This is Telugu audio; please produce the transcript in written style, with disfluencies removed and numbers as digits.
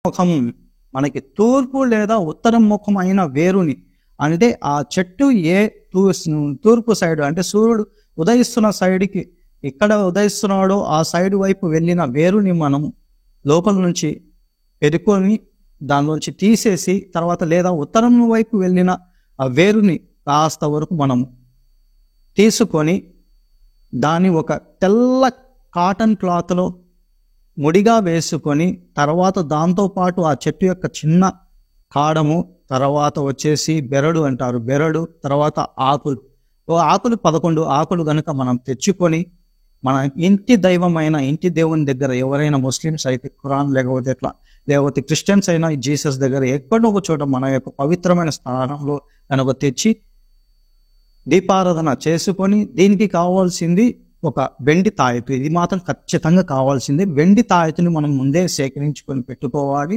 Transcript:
ముఖం, మనకి తూర్పు లేదా ఉత్తరం ముఖం అయిన వేరుని, అంటే ఆ చెట్టు ఏ తూర్పు సైడ్ అంటే సూర్యుడు ఉదయిస్తున్న సైడ్కి ఇక్కడ ఉదయిస్తున్నాడో ఆ సైడ్ వైపు వెళ్ళిన వేరుని మనం లోపల నుంచి పెరుకొని దానిలోంచి తీసేసి తర్వాత లేదా ఉత్తరం వైపు వెళ్ళిన ఆ వేరుని కాస్త వరకు మనం తీసుకొని దాన్ని ఒక తెల్ల కాటన్ క్లాత్లో ముడిగా వేసుకొని తర్వాత దాంతోపాటు ఆ చెట్టు యొక్క చిన్న కాడము, తర్వాత వచ్చేసి బెరడు అంటారు, బెరడు, తర్వాత ఆకులు, ఆకులు 11 ఆకులు కనుక మనం తెచ్చుకొని మన ఇంటి దైవమైన ఇంటి దేవుని దగ్గర ఎవరైనా ముస్లిమ్స్ అయితే ఖురాన్ లేకపోతే క్రిస్టియన్స్ అయినా జీసస్ దగ్గర ఎక్కడో ఒక చోట మన యొక్క పవిత్రమైన స్థానంలో కనుక తెచ్చి దీపారాధన చేసుకొని దీనికి కావాల్సింది ఒక వెండి తాయెత్తు. ఇది మాత్రం ఖచ్చితంగా కావాల్సింది. వెండి తాయెత్తుని మనం ముందే సేకరించుకొని పెట్టుకోవాలి.